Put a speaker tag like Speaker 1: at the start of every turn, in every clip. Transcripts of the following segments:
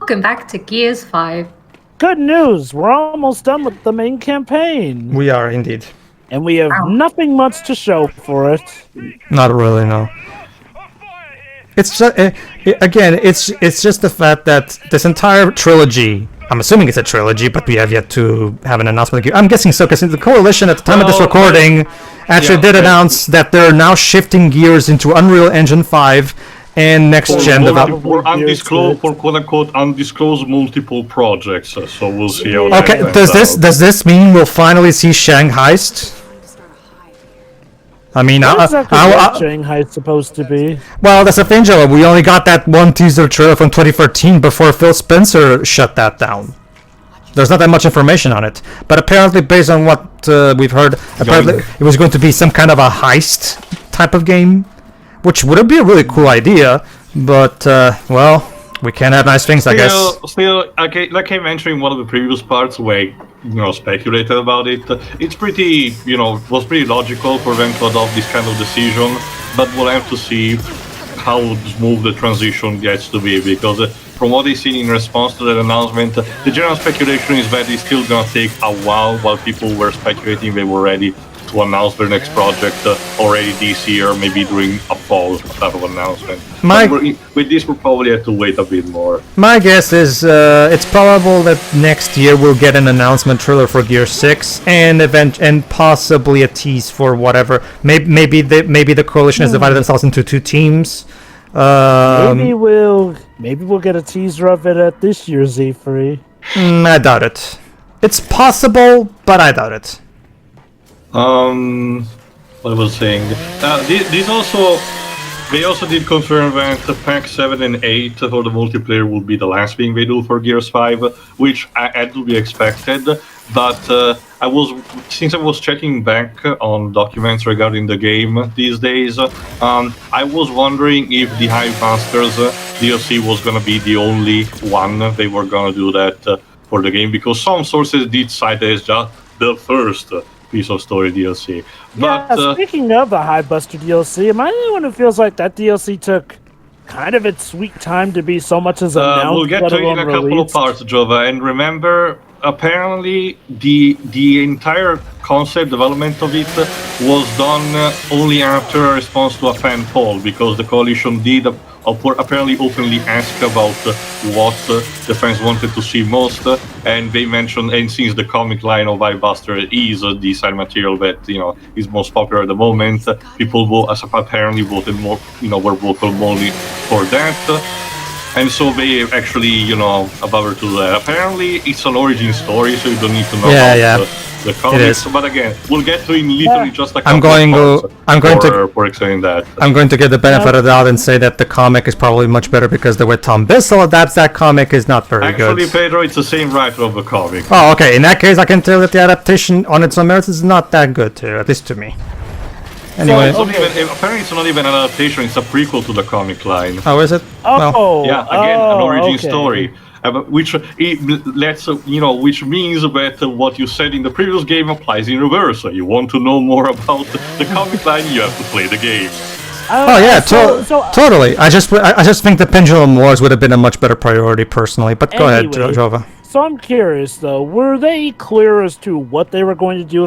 Speaker 1: Welcome back to Gears 5.
Speaker 2: Good news! We're almost done with the main campaign.
Speaker 3: We are indeed.
Speaker 2: And we have nothing much to show for it.
Speaker 3: Not really, no. It's just, again, it's just the fact that this entire trilogy, I'm assuming it's a trilogy, but we have yet to have an announcement. I'm guessing so, because the Coalition at the time of this recording actually did announce that they're now shifting gears into Unreal Engine 5 and next-gen development.
Speaker 4: For undisclosed, for quote-unquote undisclosed multiple projects, so we'll see how that
Speaker 3: Okay, does this mean we'll finally see Shanghai's? I mean,
Speaker 2: what Shanghai's supposed to be?
Speaker 3: Well, that's the thing, Joe. We only got that one teaser trailer from 2013 before Phil Spencer shut that down. There's not that much information on it, but apparently, based on what we've heard, apparently it was going to be some kind of a heist type of game, which would be a really cool idea. But well, we can't have nice things, I guess.
Speaker 4: Still, okay, like I mentioned in one of the previous parts where speculated about it, it's pretty, was pretty logical for them to adopt this kind of decision, but we'll have to see how smooth the transition gets to be, because from what I've seen in response to that announcement, the general speculation is that it's still gonna take a while people were speculating they were ready to announce their next project already this year, maybe during a fall type of announcement. With this, we'll probably have to wait a bit more.
Speaker 3: My guess is it's probable that next year we'll get an announcement trailer for Gear 6 and possibly a tease for whatever. Maybe the Coalition has divided themselves into two teams.
Speaker 2: Maybe we'll get a teaser of it at this year's E3.
Speaker 3: I doubt it. It's possible, but I doubt it.
Speaker 4: What I was saying, they also did confirm that Pack 7 and 8 for the multiplayer will be the last thing they do for Gears 5, which I had to be expected, but since I was checking back on documents regarding the game these days, I was wondering if the Hive Masters DLC was gonna be the only one they were gonna do that for the game, because some sources did cite it as just the first piece of story DLC. But
Speaker 2: speaking of the Hivebuster DLC, am I the only one who feels like that DLC took kind of its sweet time to be so much as announced?
Speaker 4: We'll get to it in a couple of parts, Jova, and remember, apparently the entire concept development of it was done only after a response to a fan poll, because the Coalition did apparently openly ask about what the fans wanted to see most, and they mentioned, and since the comic line of Hivebuster is the side material that is most popular at the moment, people apparently voted more, were vocal only for that. And so they actually, above to that. Apparently, it's an origin story, so you don't need to know about the comics. But again, we'll get to in literally just a couple for explaining that.
Speaker 3: I'm going to get the benefit of the doubt and say that the comic is probably much better, because the way Tom Bissell adapts that comic is not very good.
Speaker 4: Actually, Pedro, it's the same writer of the comic.
Speaker 3: Oh, okay. In that case, I can tell that the adaptation on its own merits is not that good, too, at least to me. Anyway,
Speaker 4: apparently it's not even an adaptation; it's a prequel to the comic line.
Speaker 3: Oh, is it?
Speaker 4: Yeah, again, an origin story, which which means that what you said in the previous game applies in reverse. So you want to know more about the comic line, you have to play the game.
Speaker 3: Totally. I just think the Pendulum Wars would have been a much better priority personally. But go ahead, Jova.
Speaker 2: So I'm curious though, were they clear as to what they were going to do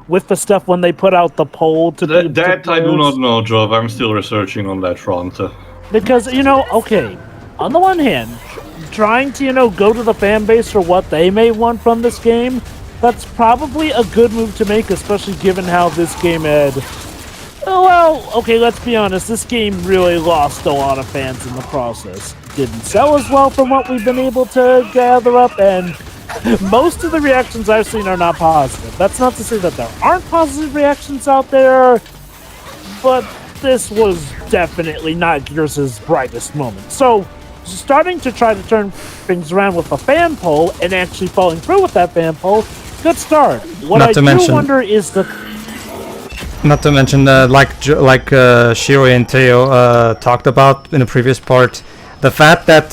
Speaker 2: with the stuff when they put out the poll to
Speaker 4: that I do not know, Jova. I'm still researching on that front.
Speaker 2: Because okay, on the one hand, trying to go to the fan base for what they may want from this game, that's probably a good move to make, especially given how this game had. Well, okay, let's be honest, this game really lost a lot of fans in the process. Didn't sell as well from what we've been able to gather up, and most of the reactions I've seen are not positive. That's not to say that there aren't positive reactions out there, but this was definitely not Gears' brightest moment. So, starting to try to turn things around with a fan poll and actually following through with that fan poll, good start. What I do wonder is
Speaker 3: Not to mention, like Shiro and Teo talked about in the previous part, the fact that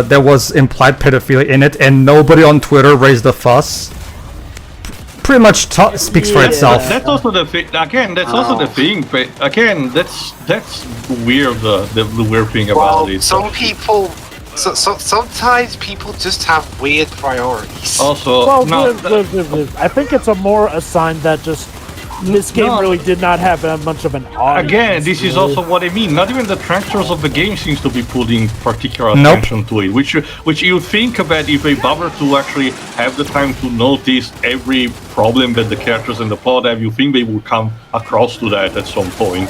Speaker 3: there was implied pedophilia in it and nobody on Twitter raised a fuss pretty much speaks for itself.
Speaker 4: That's also the thing. Again, that's also the thing. Again, that's weird. The weird thing about it.
Speaker 5: Some people So sometimes people just have weird priorities.
Speaker 4: Also,
Speaker 2: Well,
Speaker 4: no,
Speaker 2: I think it's a more a sign that just this game
Speaker 4: No.
Speaker 2: really did not have that much of an audience.
Speaker 4: again, this is
Speaker 2: really.
Speaker 4: also what I mean. Not even the directors of the game seems to be putting particular
Speaker 3: Nope.
Speaker 4: attention to it, which you think about if they bother to actually have the time to notice every problem that the characters in the plot have. You think they would come across to that at some point.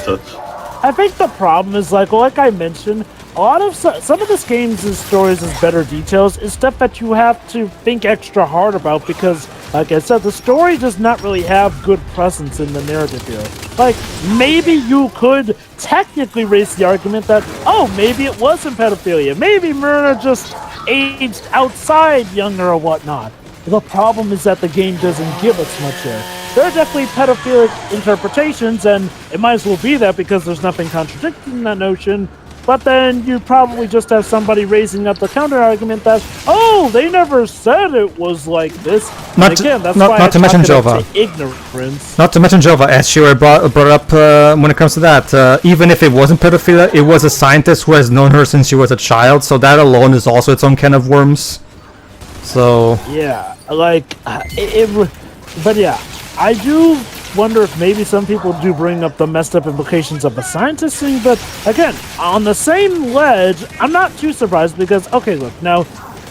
Speaker 2: I think the problem is like I mentioned, a lot of some of this game's stories' better details is stuff that you have to think extra hard about because, like I said, the story does not really have good presence in the narrative here. Like, maybe you could technically raise the argument that, oh, maybe it wasn't pedophilia. Maybe Myrna just aged outside younger or whatnot. The problem is that the game doesn't give us much here. There are definitely pedophilic interpretations, and it might as well be that because there's nothing contradicting that notion. But then you probably just have somebody raising up the counter argument that, oh, they never said it was like this.
Speaker 3: Not
Speaker 2: And
Speaker 3: to-
Speaker 2: again, that's
Speaker 3: not-
Speaker 2: why
Speaker 3: not
Speaker 2: I
Speaker 3: to mention
Speaker 2: chalk it up
Speaker 3: Jova.
Speaker 2: to ignorance.
Speaker 3: Not to mention Jova, as you brought up when it comes to that. Even if it wasn't pedophilia, it was a scientist who has known her since she was a child, so that alone is also its own can of worms. So,
Speaker 2: Yeah, like, but yeah, I do wonder if maybe some people do bring up the messed up implications of the scientist thing, but again, on the same ledge, I'm not too surprised because, okay, look, now,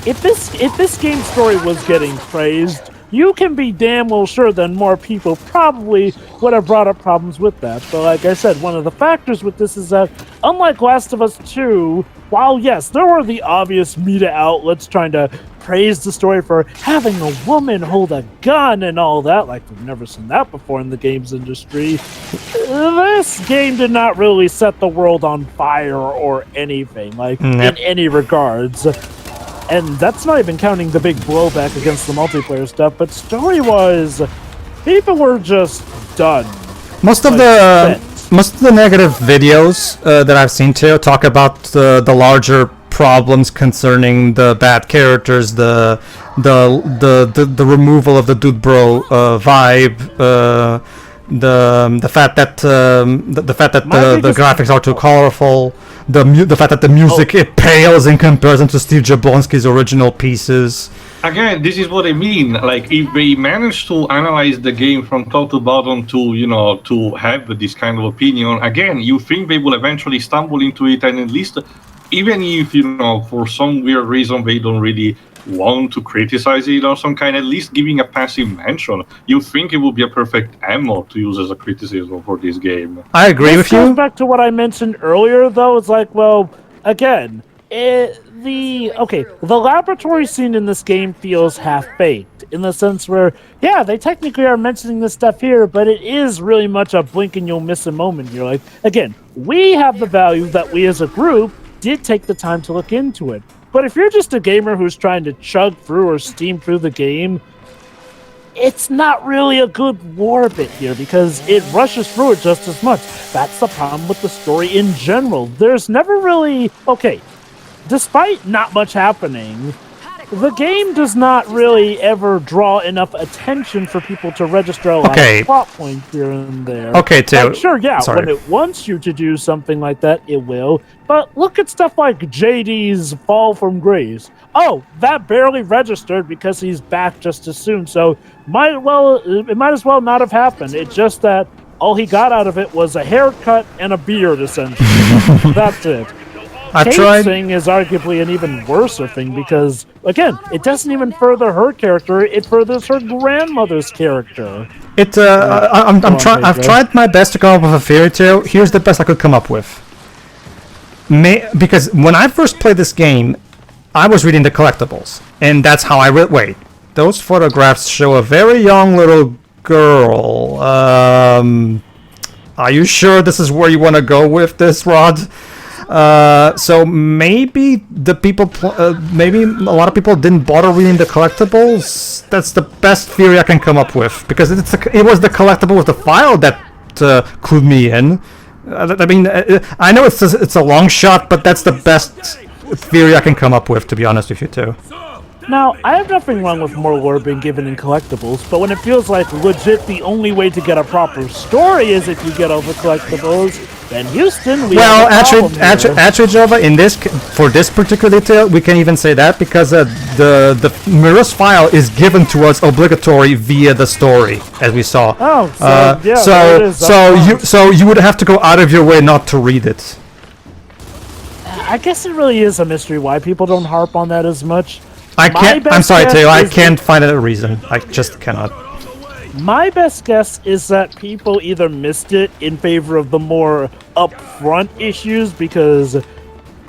Speaker 2: if this game story was getting praised, you can be damn well sure that more people probably would have brought up problems with that. But like I said, one of the factors with this is that, unlike Last of Us 2, while yes, there were the obvious media outlets trying to praise the story for having a woman hold a gun and all that, like we've never seen that before in the games industry, this game did not really set the world on fire or anything, like
Speaker 3: Nope.
Speaker 2: in any regards. And that's not even counting the big blowback against the multiplayer stuff, but story-wise, people were just done.
Speaker 3: most of
Speaker 2: Like,
Speaker 3: the
Speaker 2: sense.
Speaker 3: most of the negative videos that I've seen too talk about the larger problems concerning the bad characters, the removal of the dude bro vibe, the fact that
Speaker 2: My
Speaker 3: the
Speaker 2: biggest-
Speaker 3: graphics are too colorful, the fact that the music it pales in comparison to Steve Jablonski's original pieces.
Speaker 4: Again, this is what I mean. Like, if they manage to analyze the game from top to bottom to have this kind of opinion, again, you think they will eventually stumble into it, and at least, even if, for some weird reason they don't really want to criticize it or some kind, at least giving a passive mention, you think it would be a perfect ammo to use as a criticism for this game.
Speaker 3: I agree
Speaker 2: This
Speaker 3: with
Speaker 2: goes
Speaker 3: you.
Speaker 2: back to what I mentioned earlier, though. It's like, well, again, the laboratory scene in this game feels half-baked, in the sense where, yeah, they technically are mentioning this stuff here, but it is really much a blink and you'll miss a moment. You're like, again, we have the value that we as a group did take the time to look into it. But if you're just a gamer who's trying to chug through or steam through the game, it's not really a good lore bit here because it rushes through it just as much. That's the problem with the story in general. There's never really... Okay, despite not much happening, the game does not really ever draw enough attention for people to register a lot
Speaker 3: Okay.
Speaker 2: of plot points here and there.
Speaker 3: Okay, too.
Speaker 2: Like, sure, yeah,
Speaker 3: Sorry.
Speaker 2: when it wants you to do something like that, it will. But look at stuff like JD's Fall from Grace. Oh, that barely registered because he's back just as soon, so it might as well not have happened. It's just that all he got out of it was a haircut and a beard, essentially. That's it.
Speaker 3: I've
Speaker 2: Kate's
Speaker 3: tried.
Speaker 2: thing is arguably an even worse thing because, again, it doesn't even further her character; it furthers her grandmother's character.
Speaker 3: I've tried my best to come up with a fairy tale. Here's the best I could come up with. Because when I first played this game, I was reading the collectibles, and that's how I read. Wait, those photographs show a very young little girl. Are you sure this is where you want to go with this, Rod? So maybe maybe a lot of people didn't bother reading the collectibles. That's the best theory I can come up with because it was the collectible with the file that clued me in. I mean, I know it's a long shot, but that's the best theory I can come up with, to be honest with you too.
Speaker 2: Now, I have nothing wrong with more lore being given in collectibles, but when it feels like legit the only way to get a proper story is if you get all the collectibles, Ben Houston, we
Speaker 3: Well,
Speaker 2: have a problem here.
Speaker 3: actually, Jova, for this particular detail, we can even say that because the Mirror's file is given to us obligatory via the story, as we saw.
Speaker 2: Oh, so, yeah, there it is.
Speaker 3: so you would have to go out of your way not to read it.
Speaker 2: I guess it really is a mystery why people don't harp on that as much.
Speaker 3: I'm sorry, Taylor, I can't find a reason. I just cannot.
Speaker 2: My best guess is that people either missed it in favor of the more upfront issues because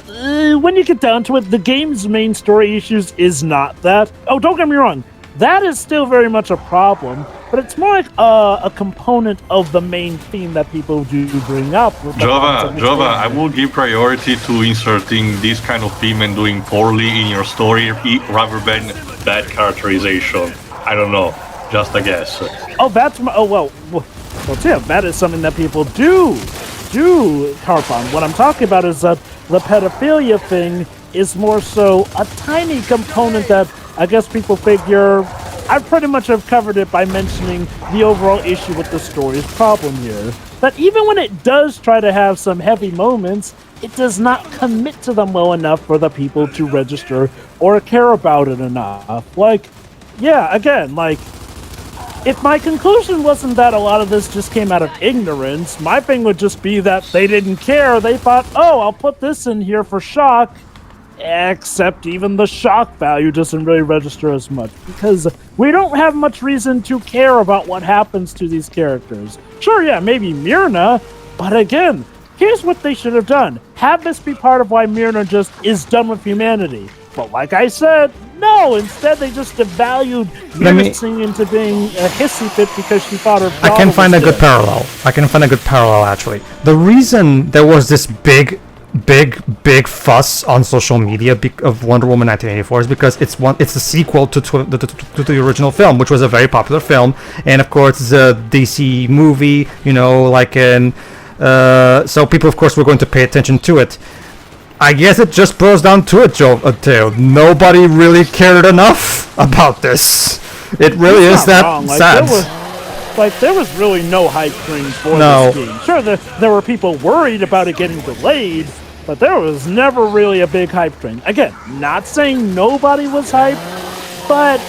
Speaker 2: when you get down to it, the game's main story issues is not that. Oh, don't get me wrong. That is still very much a problem, but it's more like a component of the main theme that people do bring up.
Speaker 4: Jova, I will give priority to inserting this kind of theme and doing poorly in your story rather than bad characterization. I don't know. Just a guess.
Speaker 2: Oh, that's my. Oh, well, yeah, that is something that people do harp on. What I'm talking about is that the pedophilia thing is more so a tiny component that I guess people figure. I pretty much have covered it by mentioning the overall issue with the story's problem here. That even when it does try to have some heavy moments, it does not commit to them well enough for the people to register or care about it enough. Like, yeah, again, like. If my conclusion wasn't that a lot of this just came out of ignorance, my thing would just be that they didn't care. They thought, oh, I'll put this in here for shock, except even the shock value doesn't really register as much because we don't have much reason to care about what happens to these characters. Sure, yeah, maybe Myrna, but again, here's what they should have done. Have this be part of why Myrna just is done with humanity. But like I said, no, instead they just devalued Myrna into being a hissy fit because she thought her daughter
Speaker 3: I can find
Speaker 2: was
Speaker 3: a good
Speaker 2: dead.
Speaker 3: parallel. I can find a good parallel, actually. The reason there was this big fuss on social media of Wonder Woman 1984 is because it's a sequel to the original film, which was a very popular film, and of course it's a DC movie, so people of course were going to pay attention to it. I guess it just boils down to it, Tail. Nobody really cared enough about this. It really is that
Speaker 2: wrong.
Speaker 3: sad.
Speaker 2: There was really no hype train for this game. Sure, there were people worried about it getting delayed, but there was never really a big hype train. Again, not saying nobody was hyped, but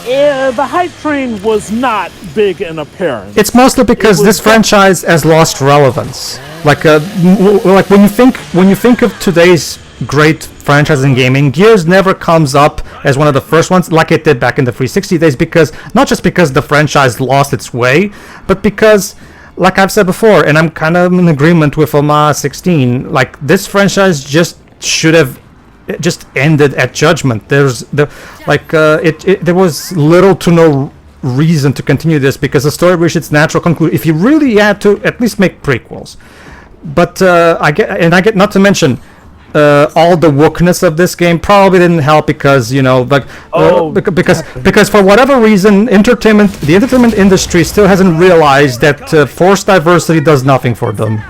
Speaker 2: the hype train was not big and apparent.
Speaker 3: It's mostly because this franchise has lost relevance. Like when you think of today's great franchise in gaming, Gears never comes up as one of the first ones like it did back in the 360 days, because not just because the franchise lost its way, but because, like I've said before, and I'm kind of in agreement with Oma 16, like this franchise just should have just ended at Judgment. There was little to no reason to continue this because the story reached its natural conclusion. If you really had to at least make prequels, but I get not to mention all the wokeness of this game probably didn't help because because for whatever reason the entertainment industry still hasn't realized that forced diversity does nothing for them.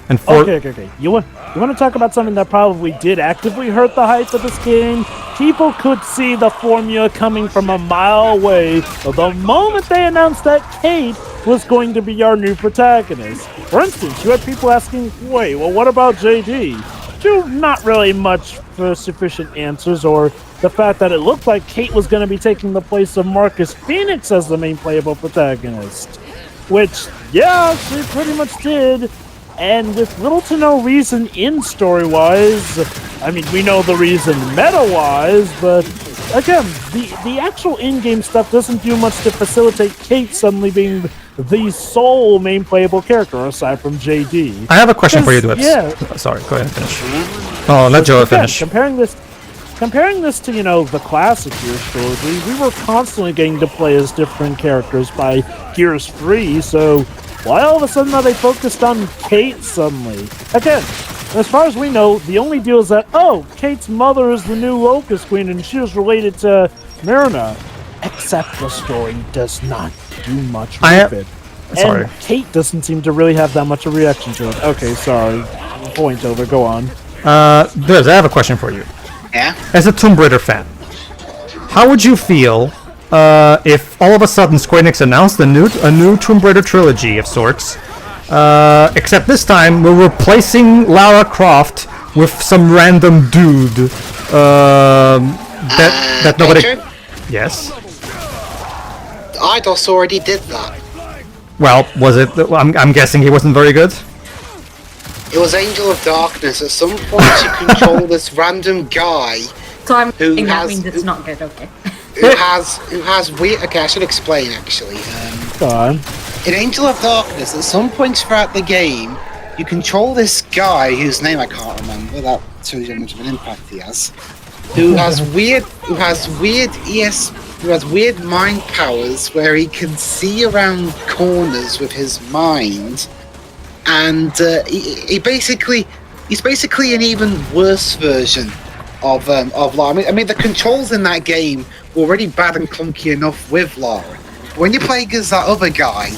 Speaker 3: And
Speaker 2: Okay. You want to talk about something that probably did actively hurt the hype of this game? People could see the formula coming from a mile away the moment they announced that Kate was going to be our new protagonist. For instance, you had people asking, wait, well, what about JD? To not really much for sufficient answers, or the fact that it looked like Kate was going to be taking the place of Marcus Phoenix as the main playable protagonist. Which, yeah, she pretty much did. And with little to no reason in story-wise, I mean, we know the reason meta-wise, but again, the actual in-game stuff doesn't do much to facilitate Kate suddenly being the sole main playable character aside from JD.
Speaker 3: I have a question for you, Dwips.
Speaker 2: Yeah.
Speaker 3: Sorry, go ahead and finish. Oh, let Joe finish.
Speaker 2: Comparing this to, the classic Gears trilogy, we were constantly getting to play as different characters by Gears 3, so why all of a sudden are they focused on Kate suddenly? Again, as far as we know, the only deal is that, Kate's mother is the new Locust Queen and she was related to Myrna. Except the story does not do much with it.
Speaker 3: Sorry.
Speaker 2: And Kate doesn't seem to really have that much of a reaction to it. Okay, sorry. Point over, go on.
Speaker 3: Liz, I have a question for you.
Speaker 5: Yeah?
Speaker 3: As a Tomb Raider fan, how would you feel if all of a sudden Square Enix announced a new Tomb Raider trilogy of sorts, Except this time we're replacing Lara Croft with some random dude. That nobody.
Speaker 6: Pedro?
Speaker 3: Yes.
Speaker 6: Eidos already did that.
Speaker 3: Well, was it? I'm guessing he wasn't very good.
Speaker 6: It was Angel of Darkness. At some point, you control this random guy
Speaker 1: So I'm
Speaker 6: Who
Speaker 1: thinking that
Speaker 6: has-
Speaker 1: means it's not good, okay.
Speaker 6: who has weird. Okay, I should explain actually.
Speaker 2: Go on.
Speaker 6: In Angel of Darkness, at some points throughout the game, you control this guy whose name I can't remember. That shows you how much of an impact he has. Who has weird mind powers where he can see around corners with his mind, and he's basically an even worse version of Lara. I mean, the controls in that game were already bad and clunky enough with Lara. When you play against that other guy,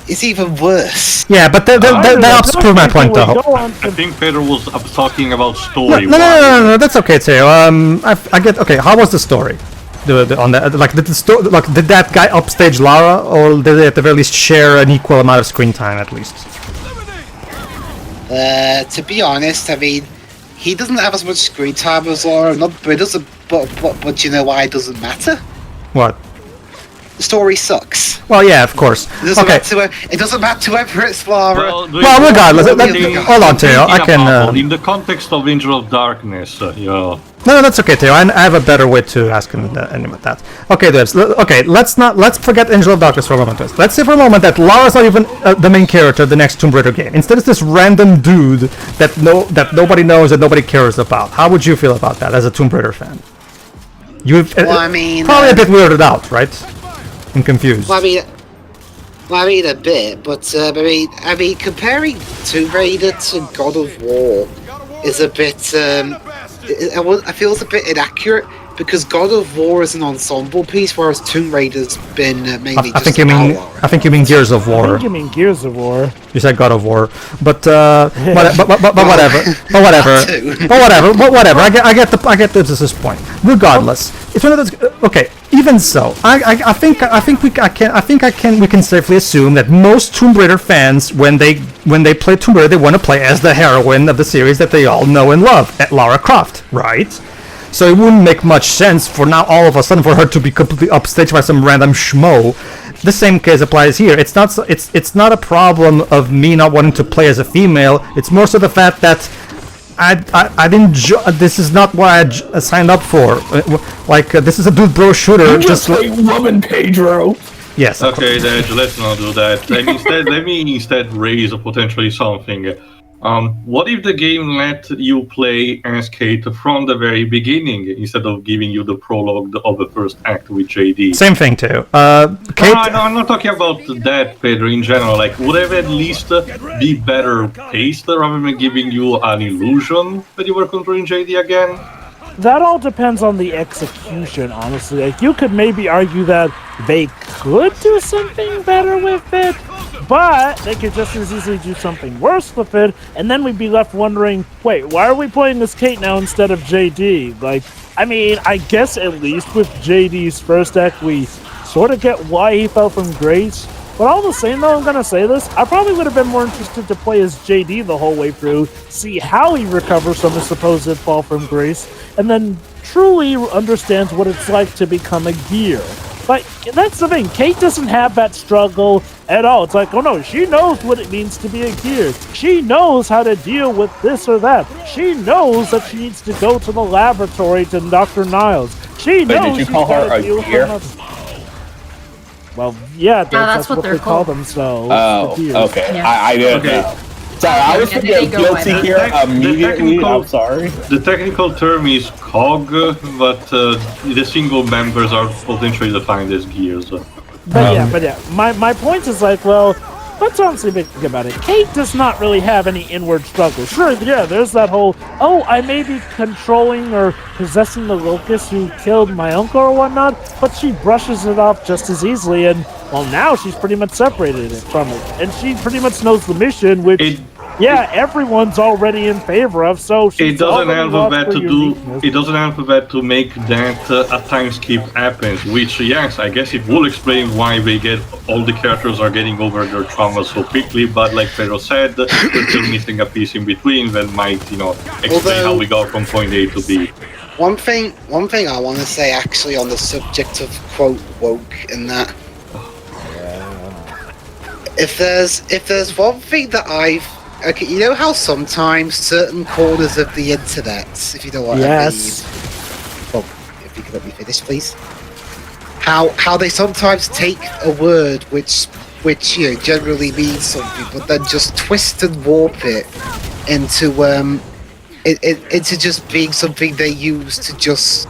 Speaker 6: it's even worse.
Speaker 3: Yeah, but that helps prove my point, though.
Speaker 2: Go on.
Speaker 4: I think Pedro was talking about
Speaker 3: No,
Speaker 4: story.
Speaker 3: no, that's okay, Theo. I get. Okay, how was the story? On that, like, did that guy upstage Lara, or did they at the very least share an equal amount of screen time at least?
Speaker 6: To be honest, I mean, he doesn't have as much screen time as Lara, but you know why it doesn't matter?
Speaker 3: What?
Speaker 6: The story sucks.
Speaker 3: Well, yeah, of course. Okay.
Speaker 6: It doesn't matter whether it's Lara.
Speaker 3: Well, regardless, hold on, Theo. I can.
Speaker 4: In the context of Angel of Darkness,
Speaker 3: No, that's okay, Theo. I have a better way to ask him about that. Okay, Devs. Okay, let's forget Angel of Darkness for a moment. Let's say for a moment that Lara's not even the main character of the next Tomb Raider game. Instead, it's this random dude that nobody knows, that nobody cares about. How would you feel about that as a Tomb Raider fan?
Speaker 6: Well, I mean,
Speaker 3: probably a bit weirded out, right? And confused.
Speaker 6: Well, I mean a bit, but I mean, comparing Tomb Raider to God of War is a bit. I feel it's a bit inaccurate because God of War is an ensemble piece, whereas Tomb Raider's been mainly.
Speaker 3: I think you mean Gears of War.
Speaker 2: I think you mean Gears of War.
Speaker 3: You said God of War, but whatever. I get this point. Regardless, it's one of those. Okay, even so, I think we can safely assume that most Tomb Raider fans, when they play Tomb Raider, they want to play as the heroine of the series that they all know and love, Lara Croft, right? So it wouldn't make much sense for now all of a sudden for her to be completely upstaged by some random schmo. The same case applies here. It's not a problem of me not wanting to play as a female. It's more so the fact that I didn't. This is not what I signed up for. This is a dude bro shooter.
Speaker 7: Just like woman, Pedro.
Speaker 3: Yes.
Speaker 4: Okay, then let's not do that. And instead, let me raise potentially something. What if the game let you play as Kate from the very beginning instead of giving you the prologue of the first act with JD?
Speaker 3: Same thing too.
Speaker 4: Kate... No, I'm not talking about that, Pedro, in general. Like, would it at least be better paced rather than giving you an illusion that you were controlling JD again?
Speaker 2: That all depends on the execution, honestly. Like, you could maybe argue that they could do something better with it, but they could just as easily do something worse with it, and then we'd be left wondering, wait, why are we playing as Kate now instead of JD? Like, I mean, I guess at least with JD's first act, we sort of get why he fell from grace. But all the same, though, I'm gonna say this, I probably would have been more interested to play as JD the whole way through, see how he recovers from his supposed fall from grace, and then truly understands what it's like to become a gear. Like, that's the thing, Kate doesn't have that struggle at all. It's like, oh no, she knows what it means to be a gear. She knows how to deal with this or that. She knows that she needs to go to the laboratory to Dr. Niles. She knows she's got to deal with her. Well, yeah, that's what they call themselves.
Speaker 7: Oh, okay. Yeah. I didn't know. Sorry, I was thinking guilty here immediately. I'm sorry.
Speaker 4: The technical term is COG, but the single members are potentially defined as gears.
Speaker 2: But yeah, my point is like, well, let's honestly think about it. Kate does not really have any inward struggle. Sure, yeah, there's that whole, oh, I may be controlling or possessing the locust who killed my uncle or whatnot, but she brushes it off just as easily, and, well, now she's pretty much separated it from it. And she pretty much knows the mission, which yeah, everyone's already in favor of. So
Speaker 4: It doesn't help a bit to do.
Speaker 2: uniqueness.
Speaker 4: It doesn't help a bit to make that a time skip happens. Which, yes, I guess it will explain why they get all the characters are getting over their trauma so quickly. But like Pedro said, we're still missing a piece in between that might, explain how we got from point A to B.
Speaker 6: One thing I want to say actually on the subject of quote woke and that. If there's one thing that okay, you know how sometimes certain corners of the internet, if you know what I mean. Well, if you could let me finish, please. How they sometimes take a word which generally means something, but then just twist and warp it into into just being something they use to just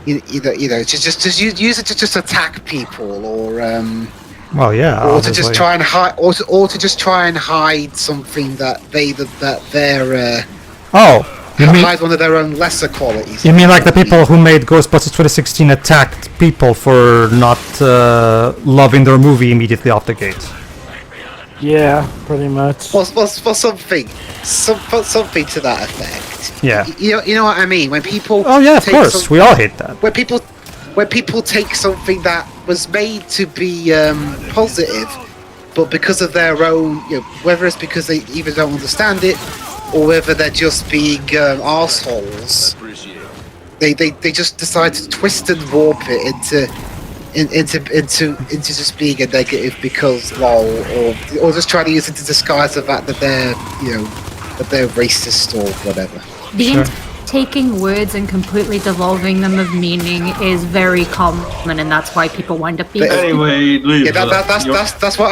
Speaker 6: just use it to just attack people or
Speaker 3: Well, yeah.
Speaker 6: or to just try and hide, or to just try and hide something that they're hide one of their own lesser qualities.
Speaker 3: You mean like the people who made Ghostbusters 2016 attacked people for not loving their movie immediately off the gate?
Speaker 2: Yeah, pretty much.
Speaker 6: Well, something to that effect.
Speaker 3: Yeah.
Speaker 6: You know what I mean? When people
Speaker 3: Oh yeah, of course. We all hate that.
Speaker 6: When people take something that was made to be positive, but because of their own, whether it's because they either don't understand it, or whether they're just being assholes, they just decide to twist and warp it into just being a negative because lol, or just try to use it to disguise the fact that they're that they're racist or whatever.
Speaker 1: Taking words and completely devolving them of meaning is very common, and that's why people wind up being.
Speaker 6: But
Speaker 4: anyway, Luis,
Speaker 6: that's what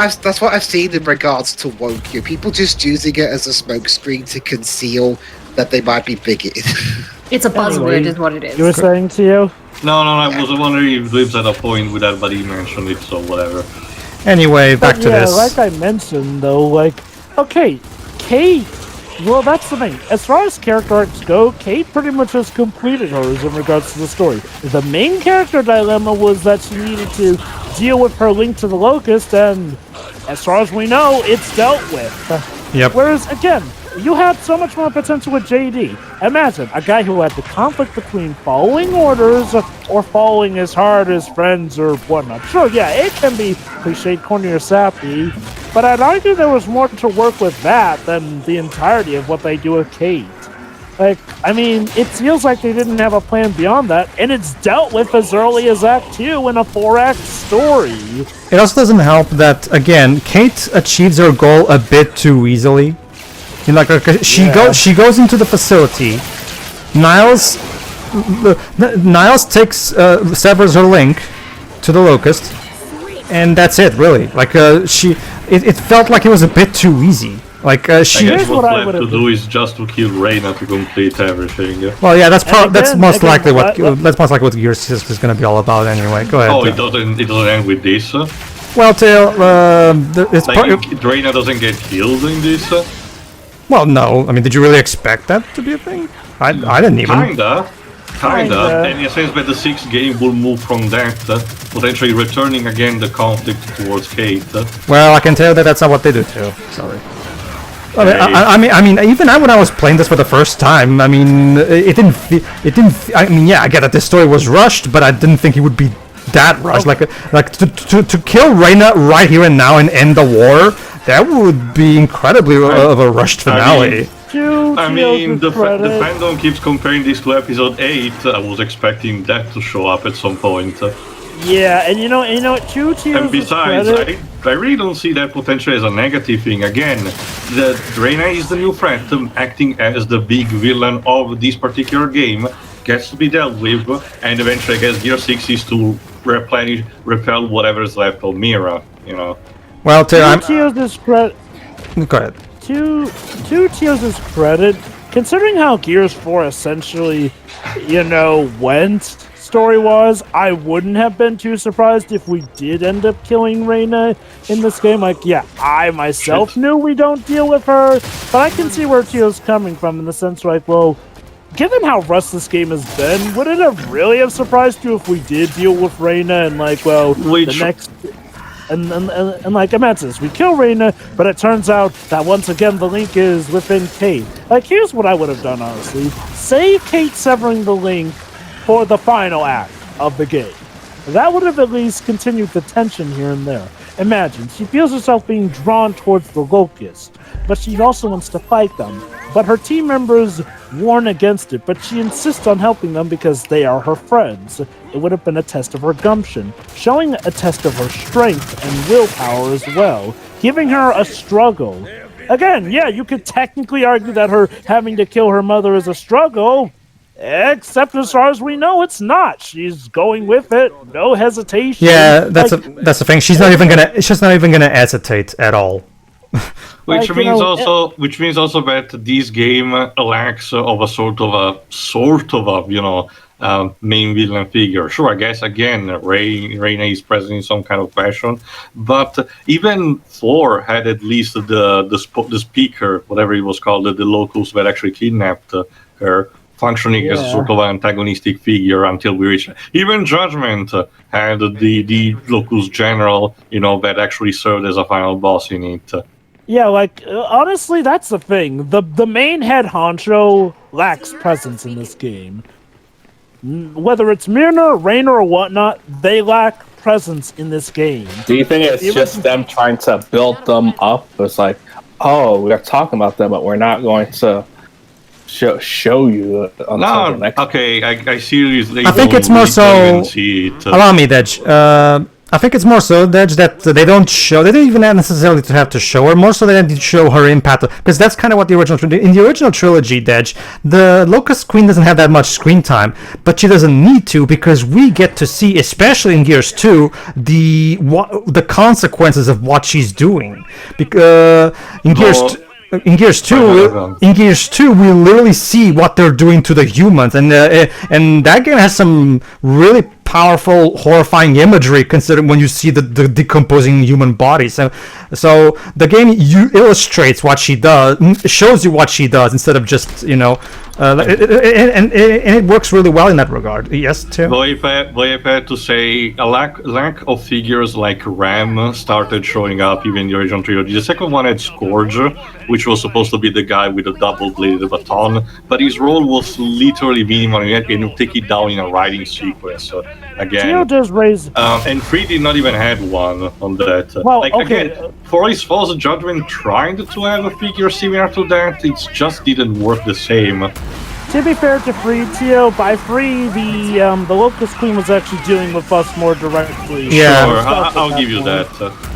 Speaker 6: I've seen in regards to woke. People just using it as a smokescreen to conceal that they might be bigoted.
Speaker 1: It's a buzzword, is what it is.
Speaker 2: You were saying to you?
Speaker 4: No, I was wondering if Luis had a point with that, but he mentioned it, so whatever.
Speaker 3: Anyway, back to this.
Speaker 2: Like I mentioned, though, okay, Kate. Well, that's the thing. As far as character arcs go, Kate pretty much has completed hers in regards to the story. The main character dilemma was that she needed to deal with her link to the Locust, and as far as we know, it's dealt with.
Speaker 3: Yep.
Speaker 2: Whereas, again, you had so much more potential with JD. Imagine a guy who had the conflict between following orders or following his heart, his friends, or whatnot. Sure, yeah, it can be cliched, corny, or sappy, but I'd argue there was more to work with that than the entirety of what they do with Kate. It feels like they didn't have a plan beyond that, and it's dealt with as early as Act 2 in a 4-act story.
Speaker 3: It also doesn't help that, again, Kate achieves her goal a bit too easily. She goes into the facility. Niles takes severs her link to the Locust, and that's it, really. It felt like it was a bit too easy.
Speaker 4: I guess what's left to do is just to kill Reyna to complete everything. Yeah?
Speaker 3: Well, yeah, that's most likely what Gears is going to be all about anyway. Go ahead.
Speaker 4: Oh, it doesn't end with this.
Speaker 3: Well, Tail,
Speaker 4: Reyna doesn't get killed in this.
Speaker 3: Well, no. I mean, did you really expect that to be a thing? I didn't even.
Speaker 4: Kinda. And it says that the 6th game will move from that, potentially returning again the conflict towards Kate.
Speaker 3: Well, I can tell that that's not what they do too. Sorry. I mean, even when I was playing this for the first time, I mean, it didn't. I mean, yeah, I get that this story was rushed, but I didn't think it would be that rushed. To kill Reyna right here and now and end the war, that would be incredibly of a rushed finale.
Speaker 4: I mean, the fandom keeps comparing this to episode 8. I was expecting that to show up at some point.
Speaker 2: Yeah, and you know,
Speaker 4: and besides, I really don't see that potential as a negative thing. Again, Reyna is the new threat, acting as the big villain of this particular game, gets to be dealt with, and eventually I guess Gear 6 is to repel whatever is left of Mira,
Speaker 3: Well,
Speaker 2: Go ahead. To Teos' credit, considering how Gears 4 essentially, went story-wise, I wouldn't have been too surprised if we did end up killing Reyna in this game. I myself knew we don't deal with her, but I can see where Teos coming from in the sense given how rushed this game has been, would it have really surprised you if we did deal with Reyna and the next... And like Amantis, we kill Reyna, but it turns out that once again the link is within Kate. Like, here's what I would have done, honestly. Save Kate severing the link for the final act of the game. That would have at least continued the tension here and there. Imagine, she feels herself being drawn towards the Locust, but she also wants to fight them. But her team members warn against it, but she insists on helping them because they are her friends. It would have been a test of her gumption, showing a test of her strength and willpower as well, giving her a struggle. Again, yeah, you could technically argue that her having to kill her mother is a struggle, except as far as we know, it's not. She's going with it, no hesitation.
Speaker 3: Yeah, that's the thing. She's not even gonna hesitate at all.
Speaker 4: Which means also that this game lacks of a sort of main villain figure. Sure, I guess again Reyna is present in some kind of fashion, but even 4 had at least the speaker, whatever it was called, the locals that actually kidnapped her, functioning as a sort of antagonistic figure until we reached. Even Judgment had the locals general, that actually served as a final boss in it.
Speaker 2: Yeah, like, honestly, that's the thing. The main head honcho lacks presence in this game. Whether it's Myrna, Reyna, or whatnot, they lack presence in this game.
Speaker 7: Do you think it's just them trying to build them up? It's like, oh, we're talking about them, but we're not going to show you until the next.
Speaker 4: Okay, I seriously.
Speaker 3: I think it's more so. Allow me, Dej. I think it's more so, Dej, that they don't even necessarily to have to show her, more so they need to show her impact, because that's kind of what in the original trilogy, Dej, the Locust Queen doesn't have that much screen time, but she doesn't need to, because we get to see, especially in Gears 2, the consequences of what she's doing. Because in Gears 2, we literally see what they're doing to the humans, and that game has some really powerful, horrifying imagery, considering when you see the decomposing human bodies. So the game illustrates what she does, shows you what she does, instead of just and it works really well in that regard. Yes, Tim?
Speaker 4: Though if I had to say, a lack of figures like Ram started showing up even in the original trilogy. The second one had Scourge, which was supposed to be the guy with a double-bladed baton, but his role was literally minimal, and you take it down in a riding sequence. So, again,
Speaker 2: Tio does raise...
Speaker 4: and 3 did not even have one on that.
Speaker 2: Well,
Speaker 4: again, for his false judgment, trying to have a figure similar to that, it just didn't work the same.
Speaker 2: To be fair to Free, Tio, by Free, the Locust Queen was actually dealing with us more directly.
Speaker 3: Yeah,
Speaker 4: sure, I'll give you that.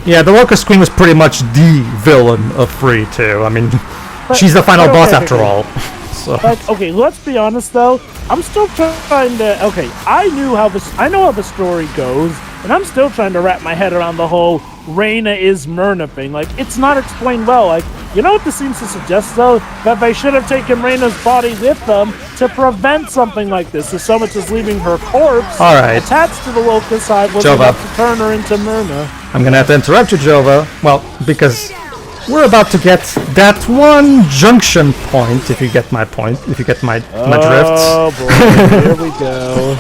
Speaker 3: Yeah, the Locust Queen was pretty much the villain of Free, too. I mean, she's the final boss after all. So.
Speaker 2: Like, okay, let's be honest though. I'm still trying to. Okay, I know how the story goes, and I'm still trying to wrap my head around the whole Reyna is Myrna thing. Like, it's not explained well. Like, you know what this seems to suggest though? That they should have taken Reyna's body with them to prevent something like this. So much as leaving her corpse attached to the Locust side was enough to turn her into Myrna.
Speaker 3: I'm gonna have to interrupt you, Jova. Well, because we're about to get that one junction point, if you get my point, if you get my drift.
Speaker 2: Oh boy, here we go.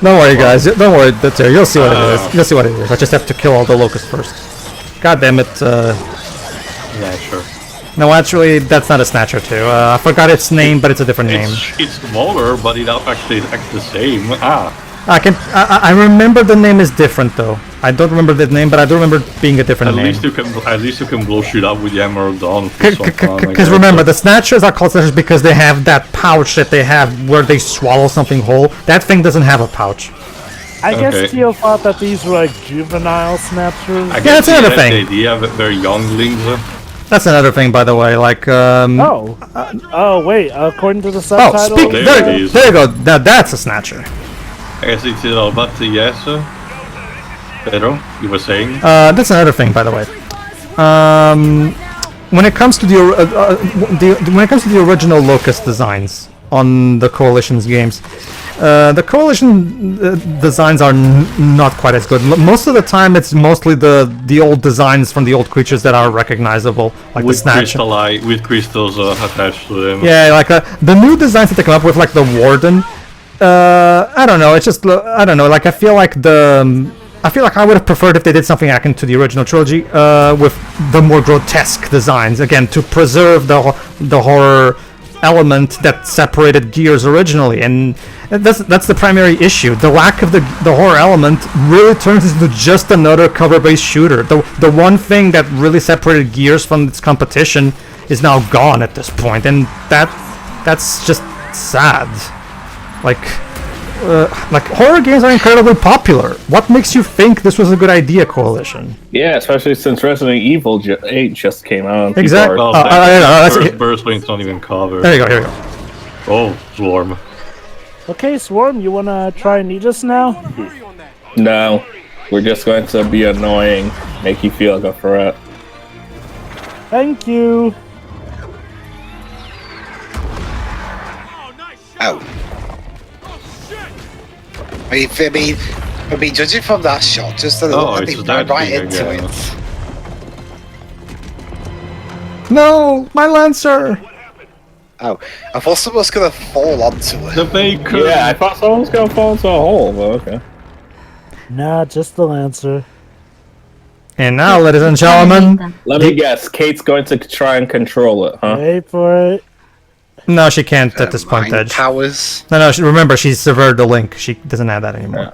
Speaker 3: Don't worry, guys. Don't worry. You'll see what it is. You'll see what it is. I just have to kill all the locusts first. God damn it.
Speaker 4: Yeah, sure.
Speaker 3: No, actually, that's not a Snatcher 2. I forgot its name, but it's a different name.
Speaker 4: It's smaller, but it actually acts the same.
Speaker 3: I remember the name is different though. I don't remember the name, but I do remember being a different name.
Speaker 4: At least you can blow shit up with the Emerald Dawn.
Speaker 3: Because remember, the Snatchers are called Snatchers because they have that pouch that they have where they swallow something whole. That thing doesn't have a pouch.
Speaker 2: I guess Tio thought that these were like juvenile Snatchers.
Speaker 3: Yeah, that's another thing.
Speaker 4: The idea that they're younglings.
Speaker 3: That's another thing, by the way. Like,
Speaker 2: oh wait. According to the subtitle.
Speaker 3: Oh, there you go. Now that's a Snatcher.
Speaker 4: I guess it's all, but yes, Pedro, you were saying.
Speaker 3: That's another thing, by the way. When it comes to the original Locust designs on the Coalition's games, the Coalition designs are not quite as good. Most of the time, it's mostly the old designs from the old creatures that are recognizable, like
Speaker 4: with
Speaker 3: the Snatch.
Speaker 4: With crystals attached to them.
Speaker 3: Yeah, like the new designs that they come up with, like the Warden. I don't know. It's just I don't know. Like I feel like I feel like I would have preferred if they did something akin to the original trilogy, with the more grotesque designs, again, to preserve the horror element that separated Gears originally, and that's the primary issue. The lack of the horror element really turns into just another cover-based shooter. The one thing that really separated Gears from its competition is now gone at this point, and that's just sad. Like horror games are incredibly popular. What makes you think this was a good idea, Coalition?
Speaker 7: Yeah, especially since Resident Evil 8 just came out.
Speaker 3: Exactly.
Speaker 4: Well, first Burstwing's not even covered.
Speaker 3: There you go. Here we go.
Speaker 4: Oh, Swarm.
Speaker 2: Okay, Swarm, you wanna try and eat us now?
Speaker 7: No, we're just going to be annoying, make you feel like a threat.
Speaker 2: Thank you.
Speaker 6: Oh. I mean, judging from that shot, just I think right into
Speaker 4: again.
Speaker 6: it.
Speaker 3: No, my Lancer!
Speaker 6: Oh, I thought someone was gonna fall onto it.
Speaker 4: The Baker!
Speaker 7: Yeah, I thought someone was going to fall into a hole, but okay.
Speaker 2: Nah, just the Lancer.
Speaker 3: And now, ladies and gentlemen,
Speaker 7: Let me guess, Kate's going to try and control it, huh?
Speaker 2: Wait for it.
Speaker 3: no, she can't at this point,
Speaker 6: Mind
Speaker 3: Edge.
Speaker 6: powers.
Speaker 3: No, remember, she's severed the link. She doesn't have that anymore.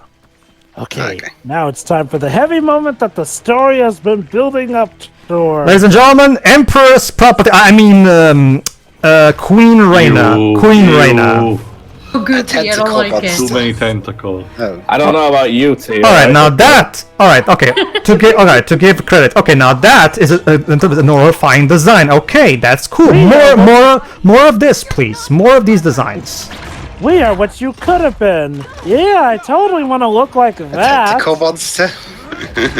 Speaker 2: Okay, now it's time for the heavy moment that the story has been building up toward.
Speaker 3: Ladies and gentlemen, Empress property. Queen Reina. Queen Reina.
Speaker 1: Oh, goofy, I don't like it.
Speaker 4: Too many tentacles.
Speaker 6: Oh.
Speaker 7: I don't know about you, T.
Speaker 3: All right, now that. All right, okay. To give credit. Okay, now that is an horrifying design. Okay, that's cool. More of this, please. More of these designs.
Speaker 2: We are what you could have been. Yeah, I totally want to look like that.
Speaker 6: Tentacle monster.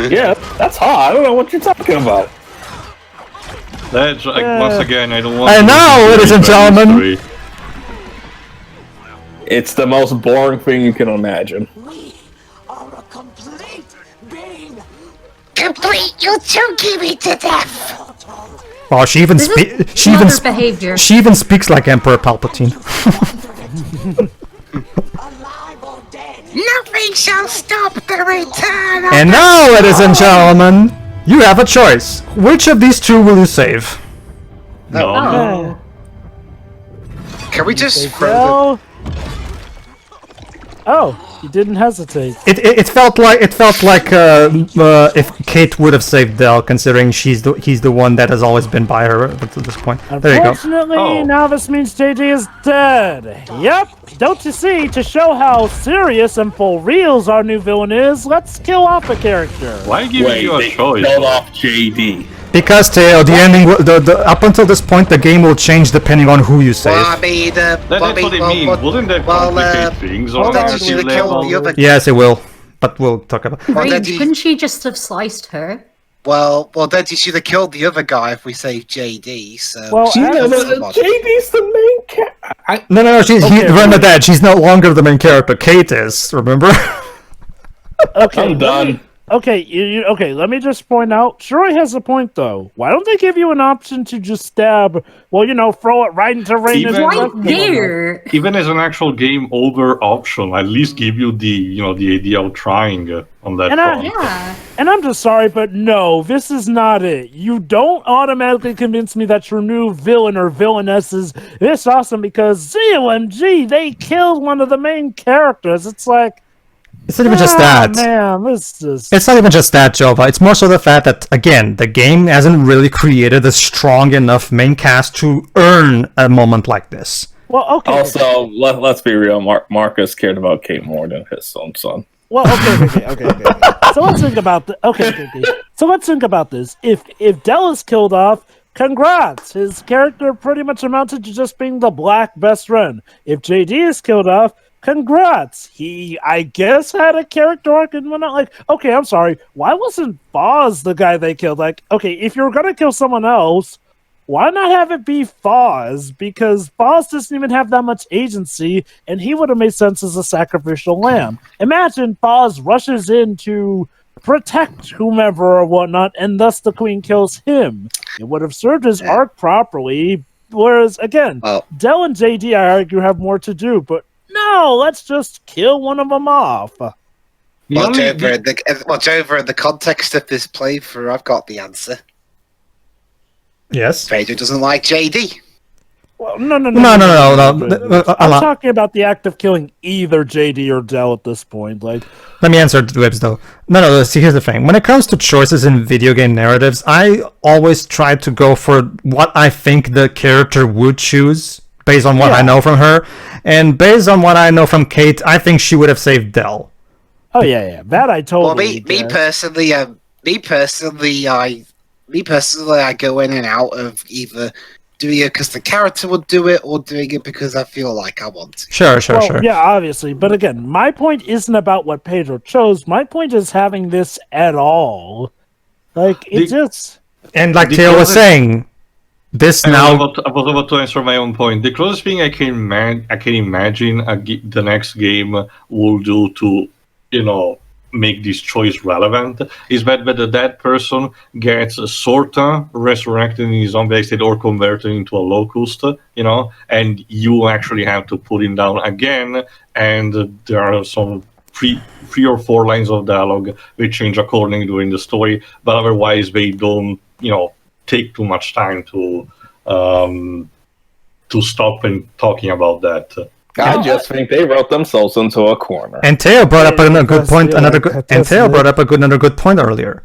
Speaker 7: Yeah, that's hot. I don't know what you're talking about.
Speaker 4: That's once again, I don't want.
Speaker 3: And now, ladies and gentlemen.
Speaker 7: It's the most boring thing you can imagine.
Speaker 6: Complete, you two me to death.
Speaker 3: Oh, she even
Speaker 1: behavior.
Speaker 3: She even speaks like Emperor Palpatine.
Speaker 6: Nothing shall stop the return of
Speaker 3: And now, ladies and gentlemen, you have a choice. Which of these two will you save?
Speaker 4: No.
Speaker 1: Oh.
Speaker 6: Can we just throw
Speaker 2: Well, oh, you didn't hesitate.
Speaker 3: It felt like if Kate would have saved Del, considering he's the one that has always been by her up to this point. There you go.
Speaker 2: Unfortunately, now this means JD is dead. Yep. Don't you see? To show how serious and for reals our new villain is, let's kill off a character.
Speaker 4: Why give you a choice?
Speaker 7: Killed off JD.
Speaker 3: Because Teo, the ending, up until this point, the game will change depending on who you save.
Speaker 6: Well, I mean,
Speaker 4: That's what I mean. Wouldn't that complicate things? Or
Speaker 6: that
Speaker 4: are
Speaker 6: you
Speaker 4: you
Speaker 6: should have killed the
Speaker 4: level?
Speaker 6: other.
Speaker 3: Yes, it will. But we'll talk about.
Speaker 6: Well, then
Speaker 1: Rage,
Speaker 6: you,
Speaker 1: couldn't she just have sliced her?
Speaker 6: well, then you should have killed the other guy if we saved JD. So.
Speaker 2: Well,
Speaker 7: JD's the main character.
Speaker 3: No. Remember that she's no longer the main character. Kate is. Remember?
Speaker 2: Okay,
Speaker 7: I'm done.
Speaker 2: Okay, okay. Let me just point out. Troy has a point, though. Why don't they give you an option to just stab? Well, throw it right into Raina's
Speaker 4: Even-
Speaker 1: Right there.
Speaker 4: Even as an actual game over option, at least give you the idea of trying on that front.
Speaker 1: Yeah.
Speaker 2: And I'm just sorry, but no, this is not it. You don't automatically convince me that your new villain or villainess is this awesome because ZOMG, they killed one of the main characters. It's like,
Speaker 3: It's not even just that.
Speaker 2: man, this is...
Speaker 3: It's not even just that, Jova. It's more so the fact that, again, the game hasn't really created a strong enough main cast to earn a moment like this.
Speaker 2: Well, okay.
Speaker 7: Also, let's be real. Marcus cared about Kate more than his own son.
Speaker 2: Well, okay. So let's think about the. Okay. So let's think about this. If Del is killed off, congrats. His character pretty much amounted to just being the black best friend. If JD is killed off, congrats. He, I guess, had a character arc and whatnot. Like, okay, I'm sorry. Why wasn't Foz the guy they killed? Like, okay, if you're gonna kill someone else, why not have it be Foz? Because Foz doesn't even have that much agency, and he would have made sense as a sacrificial lamb. Imagine Foz rushes in to protect whomever or whatnot, and thus the queen kills him. It would have served his arc properly. Whereas, again, Del and JD, I argue, have more to do, but no, let's just kill one of them off.
Speaker 4: The
Speaker 6: Watch
Speaker 4: only-
Speaker 6: over, in the context of this playthrough, I've got the answer.
Speaker 3: Yes.
Speaker 6: Pedro doesn't like JD.
Speaker 2: Well, no.
Speaker 3: No.
Speaker 2: I'm talking about the act of killing either JD or Dell at this point. Like,
Speaker 3: Let me answer the Webs though. No. See, here's the thing. When it comes to choices in video game narratives, I always try to go for what I think the character would choose based on what I know from her, and based on what I know from Kate, I think she would have saved Dell.
Speaker 2: oh yeah, that I
Speaker 6: Well,
Speaker 2: totally.
Speaker 6: me personally, I go in and out of either doing it because the character would do it, or doing it because I feel like I want to.
Speaker 3: Sure.
Speaker 2: Yeah, obviously. But again, my point isn't about what Pedro chose. My point is having this at all. Like, it just...
Speaker 3: And like
Speaker 4: The
Speaker 3: Theo was
Speaker 4: closest-
Speaker 3: saying, this
Speaker 4: I
Speaker 3: now...
Speaker 4: was about to answer my own point. The closest thing I can imagine the next game will do to, make this choice relevant is that that person gets sorta resurrected in his zombie state or converted into a locust, and you actually have to put him down again, and there are some three or four lines of dialogue which change accordingly during the story, but otherwise they don't, take too much time to stop and talking about that.
Speaker 7: I just think they wrote themselves into a corner.
Speaker 3: And Theo brought up another good
Speaker 2: Because,
Speaker 3: point.
Speaker 2: yeah,
Speaker 3: Theo brought up another good point earlier.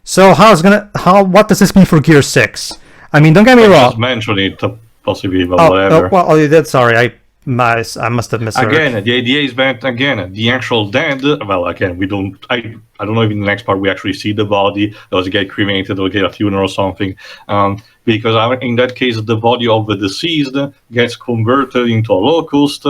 Speaker 3: So what does this mean for Gear 6? I mean, don't get me
Speaker 4: I
Speaker 3: wrong.
Speaker 4: just mentioned it, possibly, but whatever.
Speaker 3: You did. Sorry, I must have misheard.
Speaker 4: Again, the idea is that the actual dead. Well, again, we don't. I don't know if in the next part we actually see the body. Does it get cremated or get a funeral or something? Because in that case, the body of the deceased gets converted into a locust.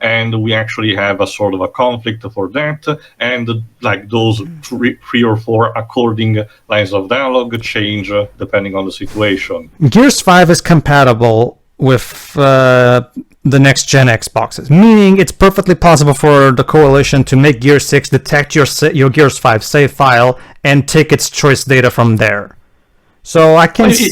Speaker 4: And we actually have a sort of a conflict for that, and like those three or four according lines of dialogue change depending on the situation.
Speaker 3: Gears 5 is compatible with the next gen Xboxes, meaning it's perfectly possible for the Coalition to make Gear 6 detect your Gears 5 save file and take its choice data from there. So I can see...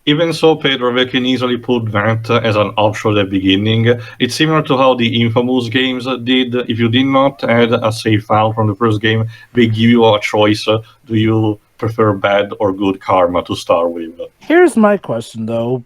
Speaker 4: Even so, Pedro, they can easily put that as an option at the beginning. It's similar to how the Infamous games did. If you did not add a save file from the first game, they give you a choice. Do you prefer bad or good karma to start with?
Speaker 2: Here's my question, though.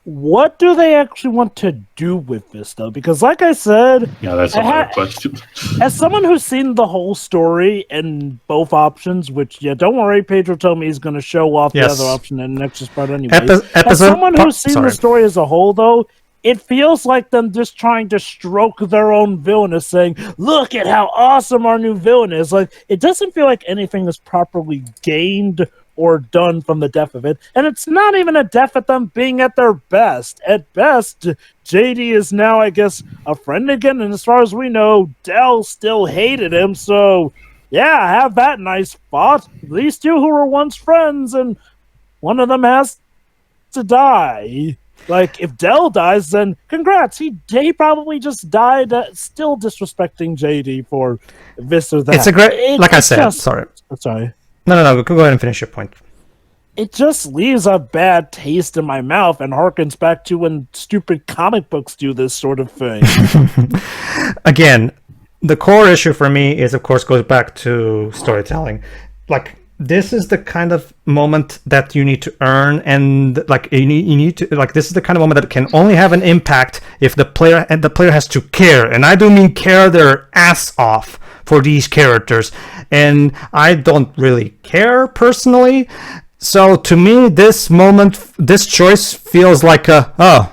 Speaker 2: What do they actually want to do with this, though? Because, like I said,
Speaker 4: Yeah, that's another question.
Speaker 2: as someone who's seen the whole story and both options, which, don't worry, Pedro told me he's going to show off
Speaker 3: Yes.
Speaker 2: the other option in the next part anyway.
Speaker 3: Episode-
Speaker 2: As someone who's seen
Speaker 3: sorry.
Speaker 2: the story as a whole, though, it feels like them just trying to stroke their own villainous, saying, look at how awesome our new villain is. Like, it doesn't feel like anything is properly gained or done from the death of it. And it's not even a death at them being at their best. At best, JD is now, I guess, a friend again. And as far as we know, Dell still hated him. So, yeah, have that nice spot. These two who were once friends, and one of them has to die. Like, if Dell dies, then congrats. He probably just died still disrespecting JD for this or that.
Speaker 3: It's a great... Like I said, sorry.
Speaker 2: Sorry.
Speaker 3: No, go ahead and finish your point.
Speaker 2: It just leaves a bad taste in my mouth and harkens back to when stupid comic books do this sort of thing.
Speaker 3: Again, the core issue for me is, of course, goes back to storytelling. Like, this is the kind of moment that you need to earn, and like you need to, like, this is the kind of moment that can only have an impact if the player has to care, and I do mean care their ass off for these characters, and I don't really care personally. So to me, this choice feels like I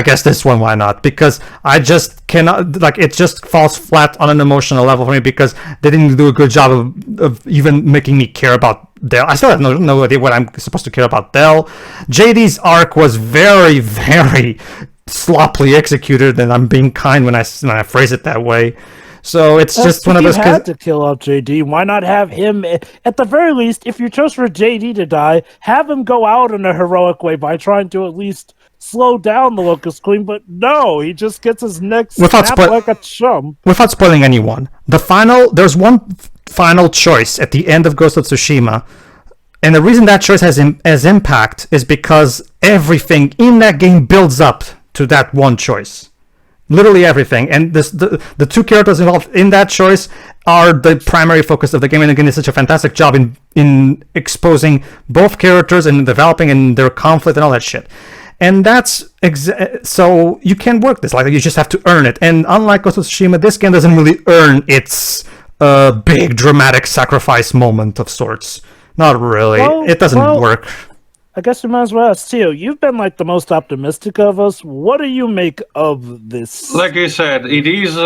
Speaker 3: guess this one, why not? Because I just cannot, like, it just falls flat on an emotional level for me because they didn't do a good job of even making me care about Dell. I still have no idea what I'm supposed to care about Dell. JD's arc was very, very sloppily executed, and I'm being kind when I phrase it that way. So it's just one of those.
Speaker 2: If you had to kill off JD, why not have him? At the very least, if you chose for JD to die, have him go out in a heroic way by trying to at least slow down the Locust Queen. But no, he just gets his neck snapped like a chump.
Speaker 3: Without spoiling anyone, there's one final choice at the end of Ghost of Tsushima, and the reason that choice has impact is because everything in that game builds up to that one choice. literally everything. And the two characters involved in that choice are the primary focus of the game, and again, it's such a fantastic job in exposing both characters and developing and their conflict and all that shit. And that's so you can work this, like you just have to earn it. And unlike Ghost of Tsushima, this game doesn't really earn its big dramatic sacrifice moment of sorts. Not really.
Speaker 2: Well,
Speaker 3: it doesn't work.
Speaker 2: I guess we might as well ask Tio. You've been like the most optimistic of us. What do you make of this?
Speaker 4: Like I said, it is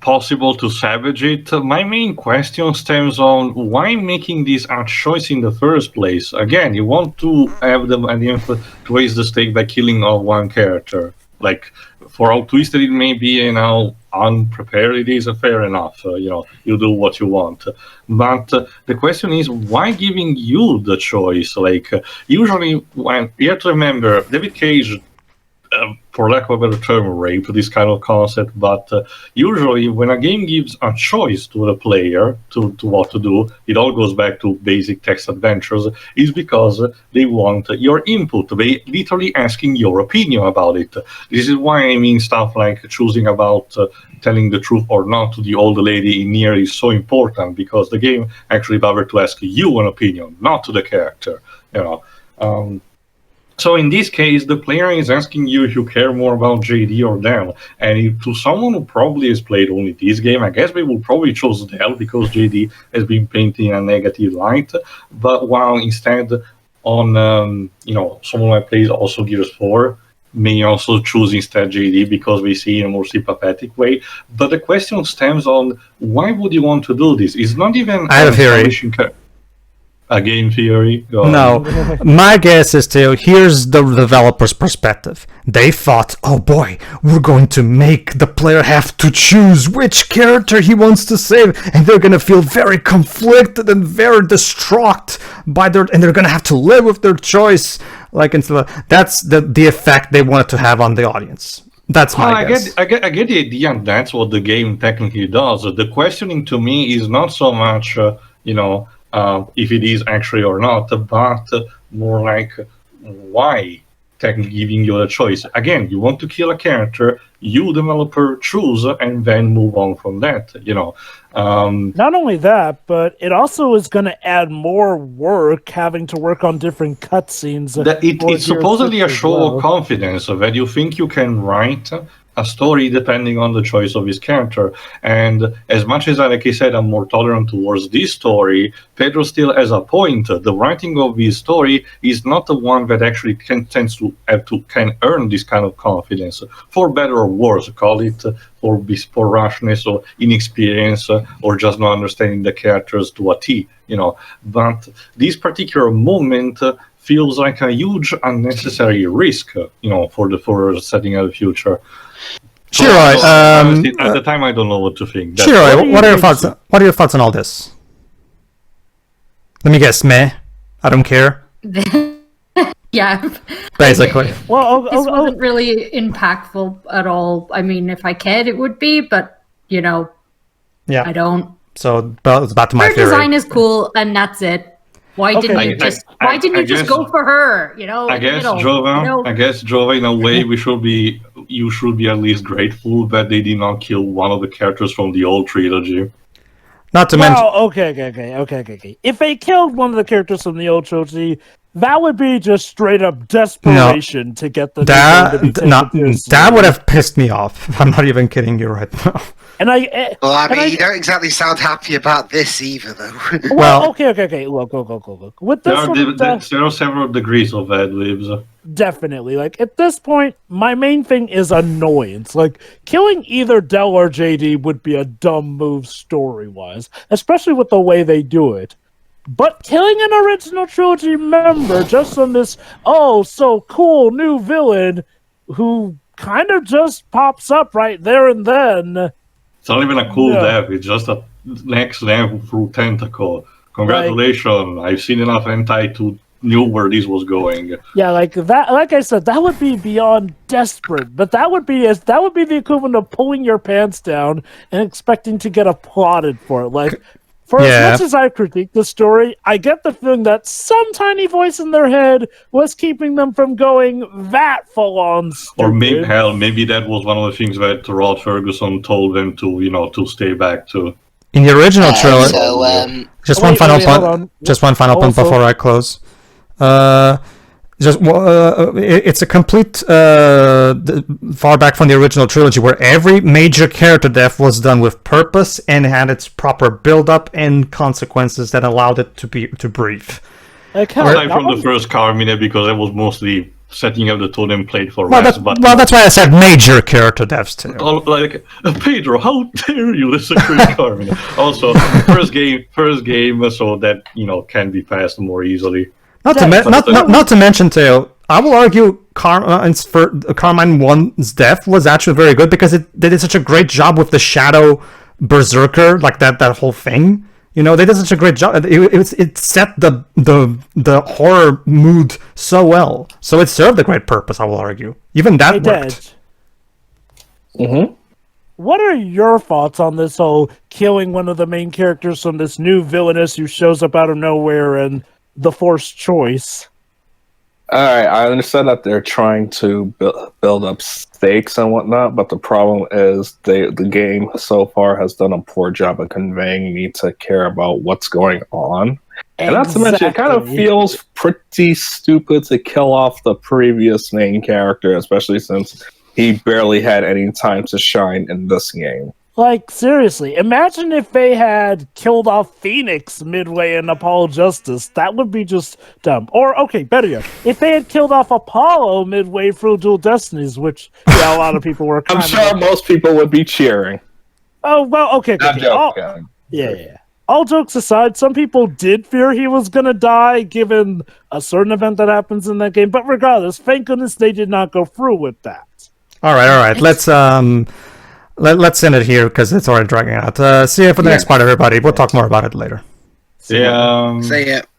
Speaker 4: possible to salvage it. My main question stems on why making this a choice in the first place. Again, you want to have them at the end to raise the stake by killing one character. Like, for how twisted it may be and how unprepared it is, fair enough. You do what you want. But the question is, why giving you the choice? Like, usually, when you have to remember, David Cage, for lack of a better term, raped this kind of concept. But usually, when a game gives a choice to the player to what to do, it all goes back to basic text adventures, is because they want your input. They literally asking your opinion about it. This is why I mean stuff like choosing about telling the truth or not to the old lady in Nier is so important, because the game actually bothered to ask you an opinion, not to the character. So in this case, the player is asking you if you care more about JD or Dell. And to someone who probably has played only this game, I guess they will probably choose Dell because JD has been painted in a negative light. But while instead on, someone who plays also Gears 4 may also choose instead JD because we see in a more sympathetic way. But the question stems on, why would you want to do this? It's not even...
Speaker 3: I have a theory.
Speaker 4: A game theory?
Speaker 3: No, my guess is here's the developer's perspective. They thought, oh boy, we're going to make the player have to choose which character he wants to save, and they're going to feel very conflicted and very distraught and they're going to have to live with their choice. That's the effect they wanted to have on the audience. That's my guess.
Speaker 4: I get the idea, and that's what the game technically does. The questioning to me is not so much, if it is actually or not, but more like why technically giving you a choice. Again, you want to kill a character, you developer choose and then move on from that.
Speaker 2: Not only that, but it also is going to add more work, having to work on different cutscenes.
Speaker 4: It's supposedly a show of confidence that you think you can write a story depending on the choice of his character. And as much as, like I said, I'm more tolerant towards this story, Pedro still has a point. The writing of his story is not the one that actually can earn this kind of confidence, for better or worse. Call it for rashness or inexperience or just not understanding the characters to a T. But this particular moment feels like a huge unnecessary risk, for setting out the future.
Speaker 3: Shiroi,
Speaker 4: at the time, I don't know what to think.
Speaker 3: Shiroi, what are your thoughts? What are your thoughts on all this? Let me guess, meh. I don't care.
Speaker 1: Yeah.
Speaker 3: Basically.
Speaker 2: Well,
Speaker 1: This wasn't really impactful at all. I mean, if I cared, it would be, but
Speaker 3: Yeah.
Speaker 1: I don't.
Speaker 3: So it's back to my
Speaker 1: Her
Speaker 3: theory.
Speaker 1: design is cool, and that's it. Why didn't you just go for her?
Speaker 4: I guess Jova, in a way, you should be at least grateful that they did not kill one of the characters from the old trilogy.
Speaker 3: Not to mention.
Speaker 2: Okay. If they killed one of the characters from the old trilogy, that would be just straight up desperation to get the
Speaker 3: that would have pissed me off. I'm not even kidding you right now.
Speaker 6: You don't exactly sound happy about this either, though.
Speaker 2: Well, okay. Look. With this
Speaker 4: there are several degrees of ad libs.
Speaker 2: Definitely. At this point, my main thing is annoyance. Killing either Dell or JD would be a dumb move story-wise, especially with the way they do it. But killing an original trilogy member just on this, so cool new villain who kind of just pops up right there and then.
Speaker 4: It's not even a cool dev, it's just a next level through tentacle. Congratulations, I've seen enough hentai to know where this was going.
Speaker 2: Yeah, that. Like I said, that would be beyond desperate. But that would be the equivalent of pulling your pants down and expecting to get applauded for it. For
Speaker 3: Yeah.
Speaker 2: as much as I critique the story, I get the feeling that some tiny voice in their head was keeping them from going that full on stupid.
Speaker 4: Or maybe that was one of the things that Rod Ferguson told them to stay back to.
Speaker 3: In the original trilogy,
Speaker 6: So,
Speaker 3: just
Speaker 2: Wait,
Speaker 3: one final
Speaker 2: wait, hold
Speaker 3: point.
Speaker 2: on.
Speaker 3: Just one final point
Speaker 2: Also-
Speaker 3: before I close. It's a complete far back from the original trilogy, where every major character death was done with purpose and had its proper build-up and consequences that allowed it to breathe.
Speaker 2: Like, hell,
Speaker 4: Aside
Speaker 2: that
Speaker 4: from the
Speaker 2: was-
Speaker 4: first Carmine, because it was mostly setting up the totem plate for
Speaker 3: Well,
Speaker 4: rest. But
Speaker 3: that's why I said major character deaths too.
Speaker 4: like Pedro, how dare you? This is a great Carmine. Also, first game, so that can be passed more easily.
Speaker 3: Not to mention, Teo, I will argue Carmine 1's death was actually very good because they did such a great job with the Shadow Berserker, like that whole thing. They did such a great job. It set the horror mood so well. So it served a great purpose, I will argue. Even that worked.
Speaker 2: What are your thoughts on this whole killing one of the main characters from this new villainess who shows up out of nowhere and the forced choice?
Speaker 7: Alright, I understand that they're trying to build up stakes and whatnot, but the problem is the game so far has done a poor job of conveying me to care about what's going on. And not to mention, it kind of feels pretty stupid to kill off the previous main character, especially since he barely had any time to shine in this game.
Speaker 2: Like, seriously, imagine if they had killed off Phoenix midway in Apollo Justice. That would be just dumb. Or, okay, better yet, if they had killed off Apollo midway through Dual Destinies, which, a lot of people were
Speaker 7: I'm sure most people would be cheering.
Speaker 2: Oh, well, okay.
Speaker 7: Not joking.
Speaker 2: Yeah. All jokes aside, some people did fear he was going to die given a certain event that happens in that game. But regardless, thank goodness they did not go through with that.
Speaker 3: All right. Let's end it here because it's already dragging out. See you for the next part, everybody. We'll talk more about it later.
Speaker 4: Yeah.
Speaker 6: say it.